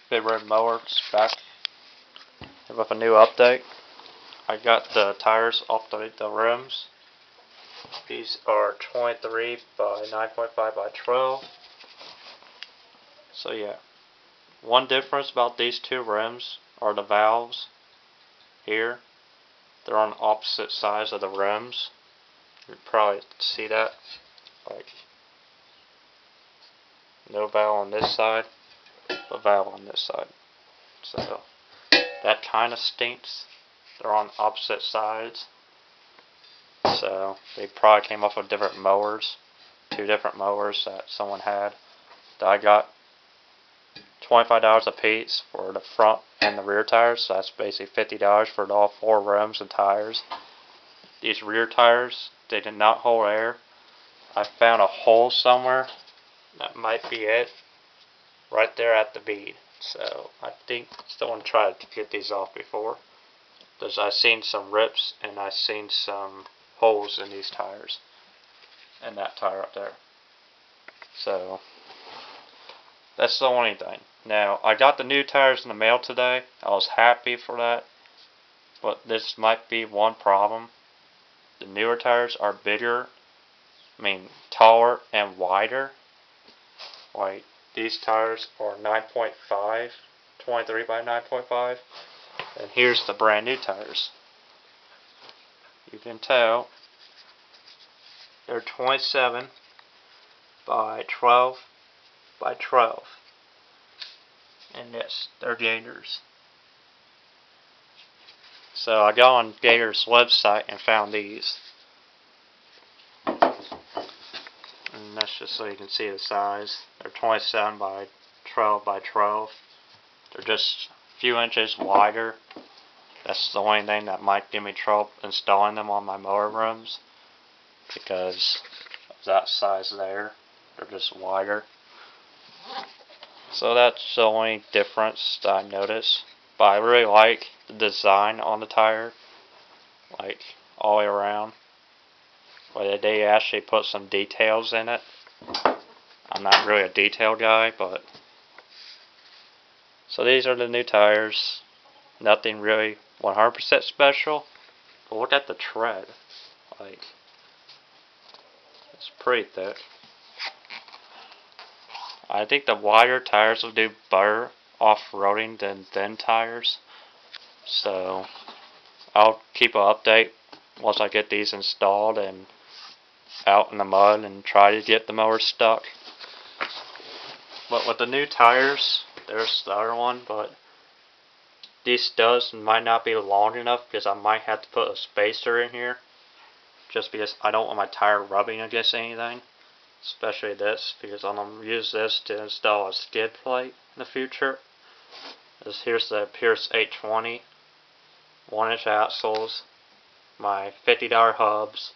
Big Red Mower's back with a new update. I got the tires off the rims. These are 23 by 9.5 by 12. So yeah, one difference about these two rims are the valves here. They're on opposite sides of the rims. You can probably see that. Like, no valve on this side, but valve on this side. So that kind of stinks. They're on opposite sides. So they probably came off of different mowers. Two different mowers that someone had. That I got $25 a piece for the front and the rear tires. So that's basically $50 for all four rims and tires. These rear tires, they did not hold air. I found a hole somewhere. That might be it. Right there at the bead. So I think someone tried to get these off before. Because I've seen some rips and I've seen some holes in these tires. And that tire up there. So that's the only thing. Now, I got the new tires in the mail today. I was happy for that. But this might be one problem. The newer tires are bigger. Taller and wider. Like, these tires are 9.5, 23 by 9.5. And here's the brand new tires. You can tell they're 27 by 12 by 12. And yes, they're Gators. So I got on Gators' website and found these. And that's just so you can see the size. They're 27 by 12 by 12. They're just a few inches wider. That's the only thing that might give me trouble installing them on my mower rims, because of that size there. They're just wider. So that's the only difference that I noticed. But I really like the design on the tire, like all the way around. But they actually put some details in it. I'm not really a detail guy, but so these are the new tires. Nothing really 100% special. But look at the tread. Like, it's pretty thick. I think the wider tires will do better off-roading than thin tires. So I'll keep an update once I get these installed and out in the mud and try to get the mower stuck. But with the new tires, there's the other one, but these studs might not be long enough because I might have to put a spacer in here, just because I don't want my tire rubbing against anything, especially this, because I'm going to use this to install a skid plate in the future. Here's the Pierce 820 1-inch axles, my $50 hubs.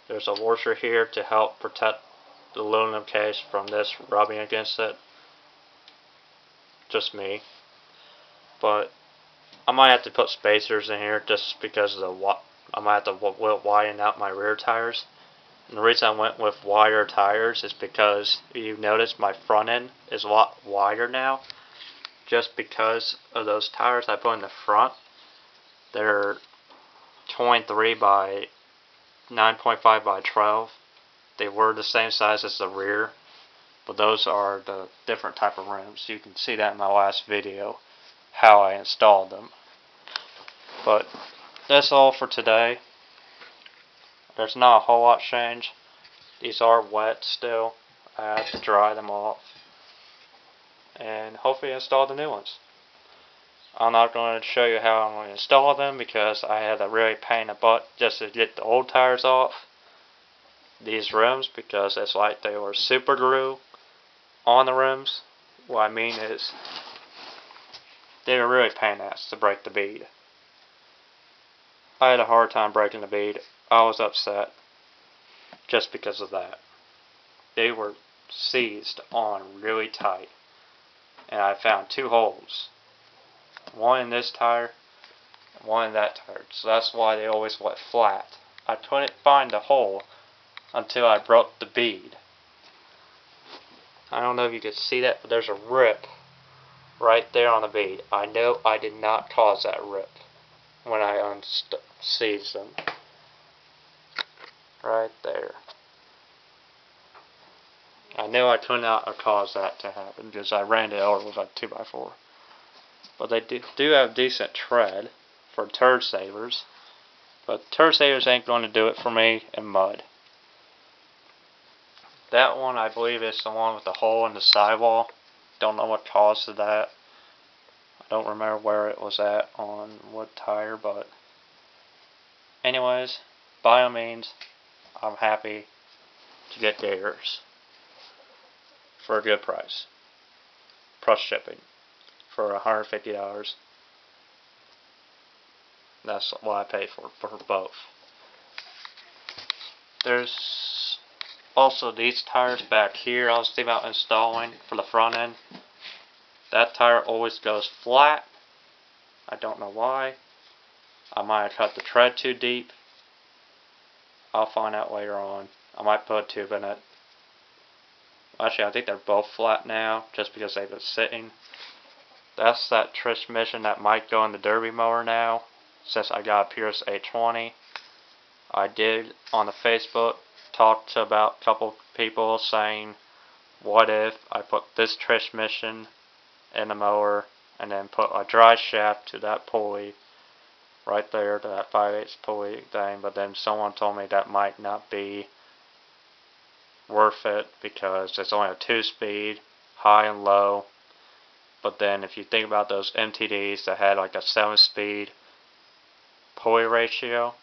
There's a washer here to help protect the aluminum case from this rubbing against it. Just me. But I might have to put spacers in here just because of I might have to widen out my rear tires. And the reason I went with wider tires is because you notice my front end is a lot wider now. Just because of those tires I put in the front. They're 23 by 9.5 by 12. They were the same size as the rear, but those are the different type of rims. You can see that in my last video, how I installed them. But that's all for today. There's not a whole lot change. These are wet still. I have to dry them off and hopefully install the new ones. I'm not going to show you how I'm going to install them because I had a really pain in the butt just to get the old tires off these rims, because it's like they were super glue on the rims. What I mean is they were really pain in the ass to break the bead. I had a hard time breaking the bead. I was upset just because of that. They were seized on really tight, and I found two holes. One in this tire, one in that tire. So that's why they always went flat. I couldn't find the hole until I broke the bead. I don't know if you can see that, but there's a rip right there on the bead. I know I did not cause that rip when I unseized them. Right there. I know I could not have caused that to happen because I ran it over with a 2x4. But they do have decent tread for turd savers. But turd savers ain't going to do it for me in mud. That one I believe is the one with the hole in the sidewall. Don't know what caused that. I don't remember where it was at on what tire, but anyways, by all means, I'm happy to get GATORS for a good price. Plus shipping for $150. That's what I paid for both. There's also these tires back here I was thinking about installing for the front end. That tire always goes flat. I don't know why. I might have cut the tread too deep. I'll find out later on. I might put a tube in it. Actually, I think they're both flat now, just because they've been sitting. That's that transmission that might go in the derby mower now, since I got a Pierce 820. I did, on the Facebook, talk to about a couple people saying, what if I put this transmission in the mower, and then put a dry shaft to that pulley, right there, to that 5/8 pulley thing, but then someone told me that might not be worth it, because it's only a 2-speed, high and low. But then if you think about those MTDs that had like a 7-speed pulley ratio,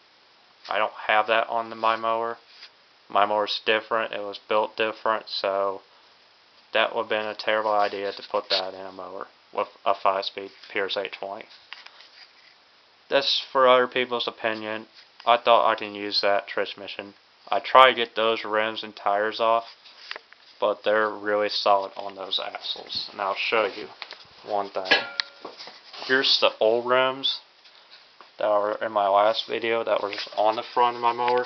I don't have that on my mower. My mower's different, it was built different, so that would have been a terrible idea to put that in a mower with a 5-speed Pierce 820. That's for other people's opinion. I thought I can use that transmission. I tried to get those rims and tires off, but they're really solid on those axles. And I'll show you one thing. Here's the old rims that were in my last video that was on the front of my mower.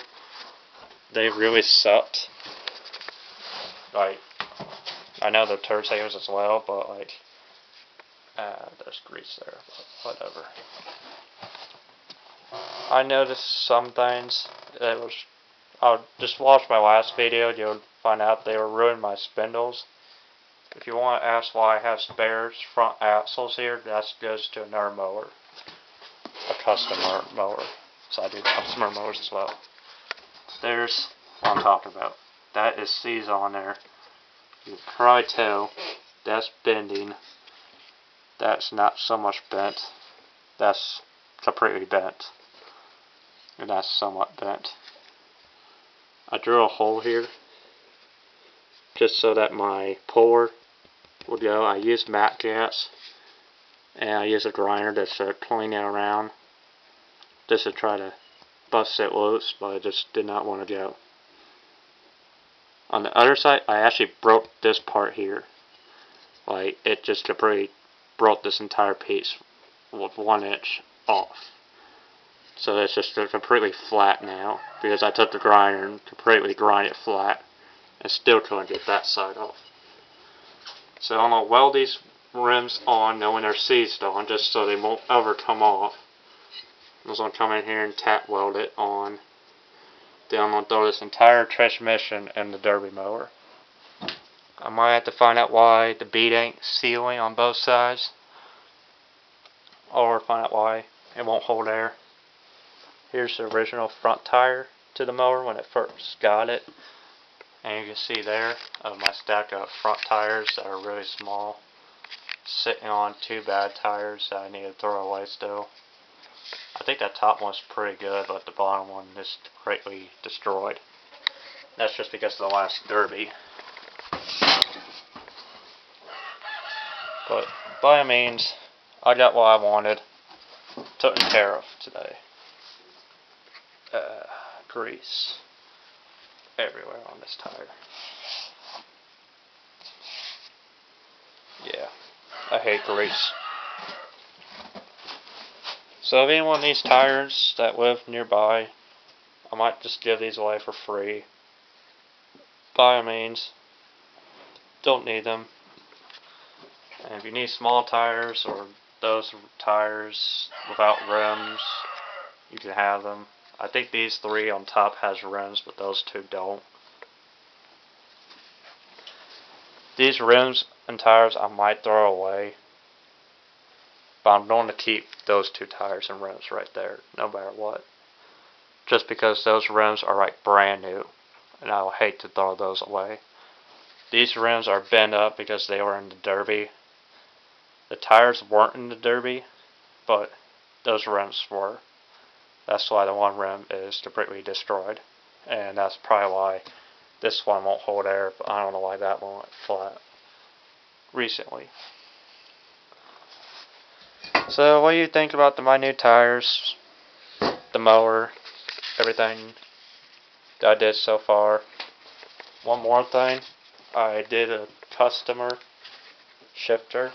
They really sucked. Like, I know they're turd savers as well, but like, there's grease there, but whatever. I noticed some things. I'll just watch my last video, you'll find out they were ruining my spindles. If you want to ask why I have spares front axles here, that goes to another mower. A customer mower. So I do customer mowers as well. There's what I'm talking about. That is seized on there. You can probably tell that's bending. That's not so much bent. That's completely bent. And that's somewhat bent. I drew a hole here just so that my puller would go. I used mat gas and I used a grinder to start cleaning it around just to try to bust it loose, but it just did not want to go. On the other side, I actually broke this part here. Like, it just completely broke this entire piece with 1 inch off. So it's just completely flat now, because I took the grinder and completely grind it flat and still couldn't get that side off. So I'm going to weld these rims on knowing they're seized on, just so they won't ever come off. I'm just going to come in here and tack weld it on. Then I'm going to throw this entire transmission in the derby mower. I might have to find out why the bead ain't sealing on both sides, or find out why it won't hold air. Here's the original front tire to the mower when it first got it. And you can see there of my stack of front tires that are really small, sitting on 2 bad tires that I need to throw away still. I think that top one's pretty good, but the bottom one is greatly destroyed. That's just because of the last derby. But by all means, I got what I wanted taken care of today. Grease everywhere on this tire. Yeah, I hate grease. So if anyone needs tires that live nearby, I might just give these away for free. By all means, don't need them. And if you need small tires or those tires without rims, you can have them. I think these 3 on top has rims, but those 2 don't. These rims and tires I might throw away, but I'm going to keep those 2 tires and rims right there, no matter what. Just because those rims are like brand new, and I will hate to throw those away. These rims are bent up because they were in the Derby. The tires weren't in the Derby, but those rims were. That's why the one rim is completely destroyed. And that's probably why this one won't hold air, but I don't know why that one went flat recently. So what do you think about my new tires, the mower, everything that I did so far? One more thing, I did a customer shifter.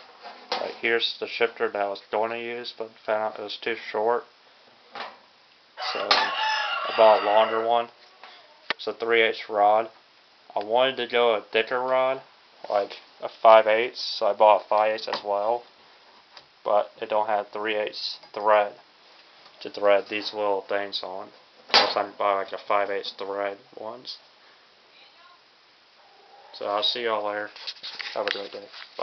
Like, here's the shifter that I was going to use, but found out it was too short. So I bought a longer one. It's a 3/8 rod. I wanted to go a thicker rod, like a 5/8, so I bought a 5/8 as well. But it don't have 3/8 thread to thread these little things on. So I bought like a 5/8 thread ones. So I'll see y'all later. Have a great day. Bye.